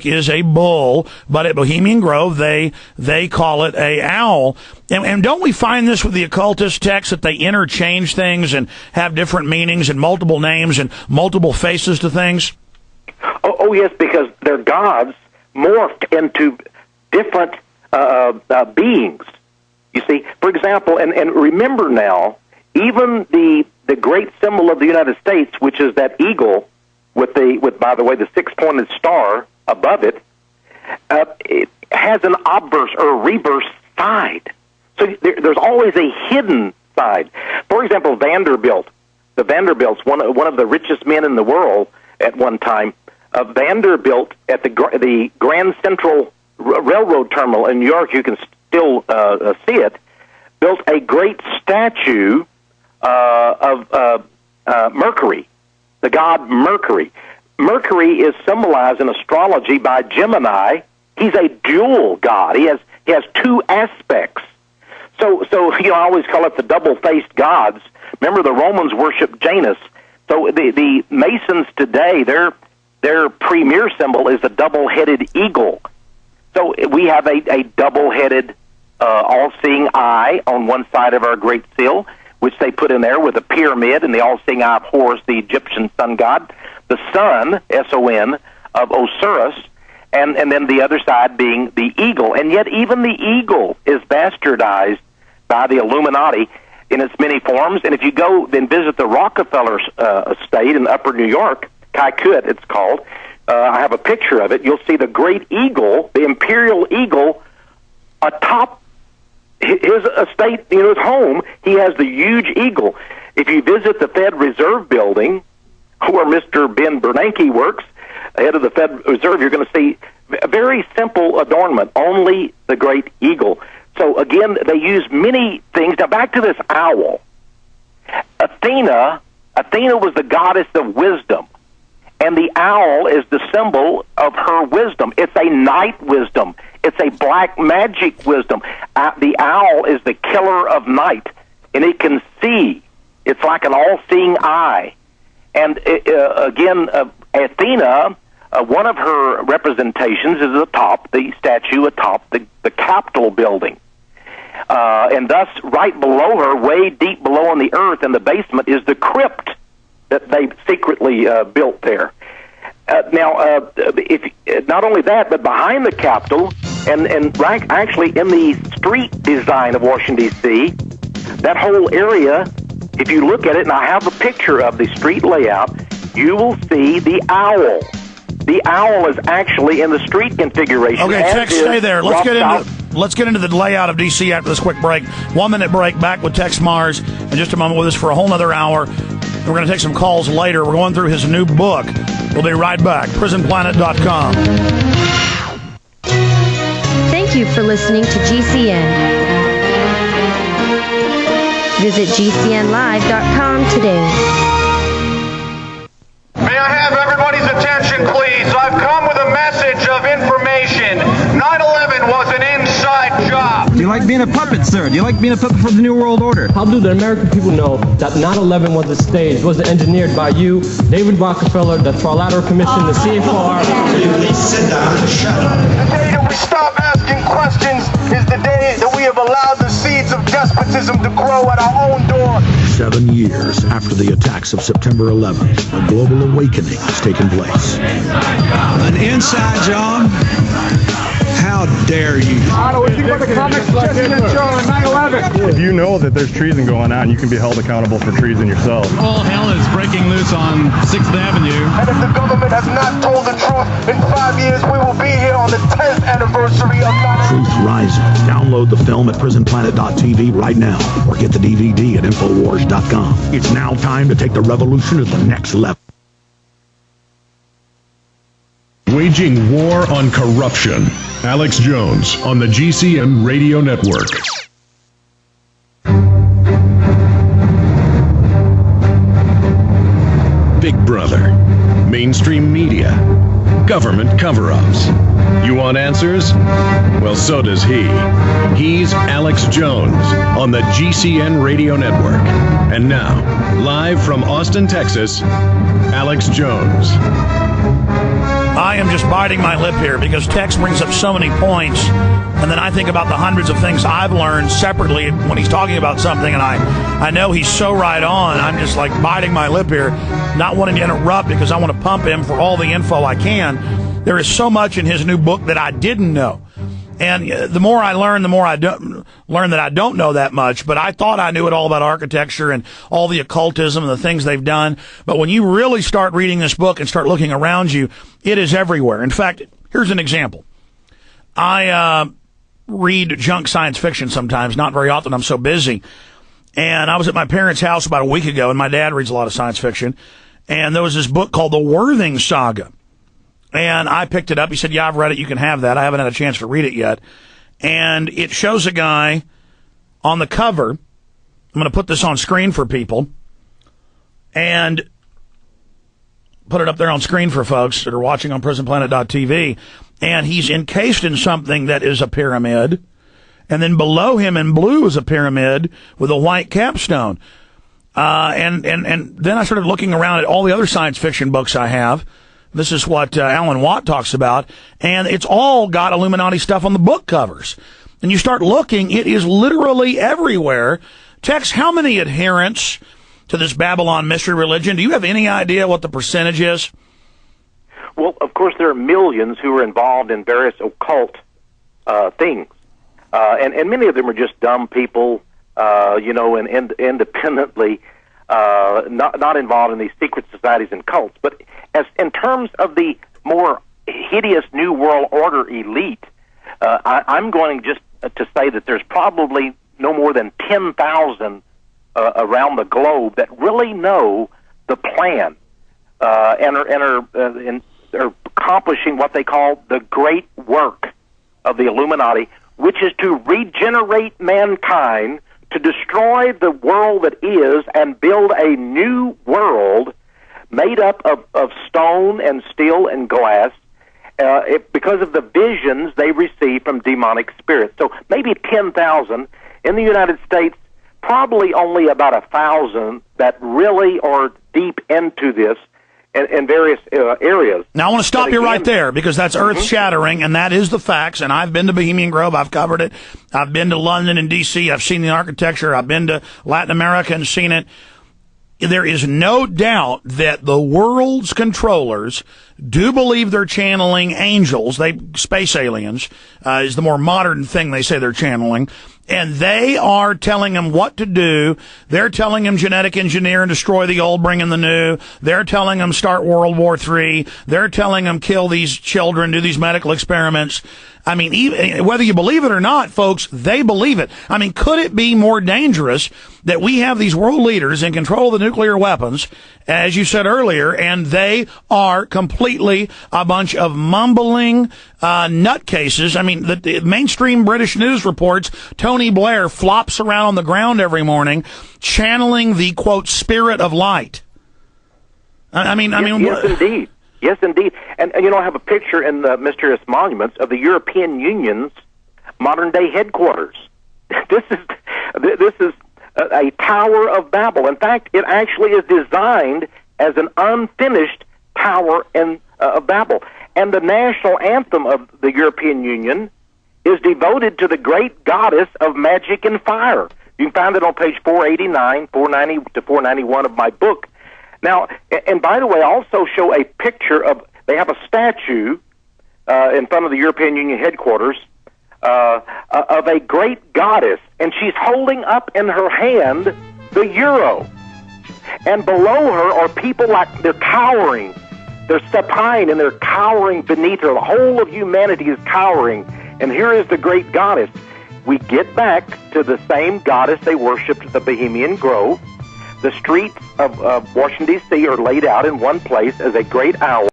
is a bull, but at Bohemian Grove, they call it a owl. And don't we find this with the occultist texts that they interchange things and have different meanings and multiple names and multiple faces to things? Oh yes, because their gods morphed into different beings. You see, for example, and remember now, even the great symbol of the United States, which is that eagle with by the way, the six-pointed star above it, it has an obverse or reverse side. So there's always a hidden side. For example, Vanderbilt. The Vanderbilts, one of the richest men in the world at one time. Vanderbilt at the Grand Central Railroad Terminal in New York, you can still see it, built a great statue of Mercury, the god Mercury. Mercury is symbolized in astrology by Gemini. He's a dual god. He has two aspects. So I always call it the double-faced gods. Remember, the Romans worshiped Janus. So the Masons today, their premier symbol is the double-headed eagle. So we have a double-headed, all-seeing eye on one side of our Great Seal, which they put in there with a pyramid and the all-seeing eye of Horus, the Egyptian sun god, the sun, S-O-N, of Osiris, and then the other side being the eagle. And yet even the eagle is bastardized by the Illuminati in its many forms. And if you go and visit the Rockefeller estate in Upper New York, Calcutta it's called, I have a picture of it, you'll see the great eagle, the imperial eagle, atop his estate, his home. He has the huge eagle. If you visit the Fed Reserve building, where Mr. Ben Bernanke works, head of the Fed Reserve, you're going to see a very simple adornment, only the great eagle. So again, they use many things. Now back to this owl. Athena was the goddess of wisdom, and the owl is the symbol of her wisdom. It's a night wisdom. It's a black magic wisdom. The owl is the killer of night, and it can see. It's like an all-seeing eye. And again, Athena, one of her representations is the statue atop the Capitol building. And thus, right below her, way deep below in the earth in the basement, is the crypt that they secretly built there. If not only that, but behind the Capitol, and right actually in the street design of Washington, D.C., that whole area, if you look at it, and I have a picture of the street layout, you will see the owl. The owl is actually in the street configuration. Okay, Tex, stay there. Let's get into the layout of D.C. after this quick break. 1 minute break, back with Texe Marrs in just a moment with us for a whole nother hour. We're going to take some calls later. We're going through his new book. We'll be right back. PrisonPlanet.com. Thank you for listening to GCN. Visit GCNlive.com today. May I have everybody's attention, please? I've come with a message of information. 9/11 was an inside job. Do you like being a puppet, sir? Do you like being a puppet for the New World Order? How do the American people know that 9/11 was a stage, was engineered by you, David Rockefeller, the Trilateral Commission, the CFR? Please sit down and shut up. The day that we stop asking questions is the day that we have allowed the seeds of despotism to grow at our own door. 7 years after the attacks of September 11th, a global awakening has taken place. An inside job? How dare you? If you know that there's treason going on, you can be held accountable for treason yourself. All hell is breaking loose on 6th Avenue. And if the government has not told the truth, in 5 years we will be here on the 10th anniversary of 9/11. Truth Rising. Download the film at PrisonPlanet.tv right now, or get the DVD at Infowars.com. It's now time to take the revolution to the next level. Waging war on corruption. Alex Jones on the GCN Radio Network. Big Brother, mainstream media, government cover-ups. You want answers? Well, so does he. He's Alex Jones on the GCN Radio Network. And now, live from Austin, Texas, Alex Jones. I am just biting my lip here because Tex brings up so many points, and then I think about the hundreds of things I've learned separately when he's talking about something, and I know he's so right on. I'm just like biting my lip here, not wanting to interrupt because I want to pump him for all the info I can. There is so much in his new book that I didn't know. And the more I learn, the more I don't learn that I don't know that much. But I thought I knew it all about architecture and all the occultism and the things they've done. But when you really start reading this book and start looking around you, it is everywhere. In fact, here's an example. I read junk science fiction sometimes, not very often. I'm so busy. And I was at my parents' house about a week ago, and my dad reads a lot of science fiction. And there was this book called The Worthing Saga. And I picked it up. He said, yeah, I've read it. You can have that. I haven't had a chance to read it yet. And it shows a guy on the cover. I'm going to put this on screen for people and put it up there on screen for folks that are watching on prisonplanet.tv. And he's encased in something that is a pyramid. And then below him in blue is a pyramid with a white capstone. And then I started looking around at all the other science fiction books I have. This is what Alan Watt talks about, and it's all got Illuminati stuff on the book covers. And you start looking, it is literally everywhere. Tex, how many adherents to this Babylon mystery religion? Do you have any idea what the percentage is? Well, of course, there are millions who are involved in various occult things. And many of them are just dumb people, and independently not involved in these secret societies and cults. But as in terms of the more hideous New World Order elite, I'm going just to say that there's probably no more than 10,000 around the globe that really know the plan and are accomplishing what they call the great work of the Illuminati, which is to regenerate mankind, to destroy the world that is and build a new world made up of stone and steel and glass because of the visions they receive from demonic spirits. So maybe 10,000. In the United States, probably only about 1,000 that really are deep into this in various areas. Now, I want to stop you right there because that's earth-shattering, and that is the facts, and I've been to Bohemian Grove. I've covered it. I've been to London and D.C. I've seen the architecture. I've been to Latin America and seen it. There is no doubt that the world's controllers do believe they're channeling angels. Space aliens is the more modern thing they say they're channeling. And they are telling them what to do. They're telling them genetic engineer and destroy the old, bring in the new. They're telling them start World War III. They're telling them kill these children, do these medical experiments. I mean, even, whether you believe it or not, folks, they believe it. I mean, could it be more dangerous that we have these world leaders in control of the nuclear weapons, as you said earlier, and they are completely a bunch of mumbling nutcases? I mean, the mainstream British news reports Tony Blair flops around on the ground every morning, channeling the, quote, spirit of light. Yes, indeed. Yes, indeed. And I have a picture in the Mysterious Monuments of the European Union's modern-day headquarters. This is a Tower of Babel. In fact, it actually is designed as an unfinished Tower of Babel. And the national anthem of the European Union is devoted to the great goddess of magic and fire. You can find it on page 489, 490 to 491 of my book. Now, and by the way, I also show a picture of, they have a statue in front of the European Union headquarters of a great goddess, and she's holding up in her hand the euro. And below her are people like, they're cowering. They're supine and they're cowering beneath her. The whole of humanity is cowering. And here is the great goddess. We get back to the same goddess they worshipped at the Bohemian Grove. The streets of Washington, D.C. are laid out in one place as a great owl.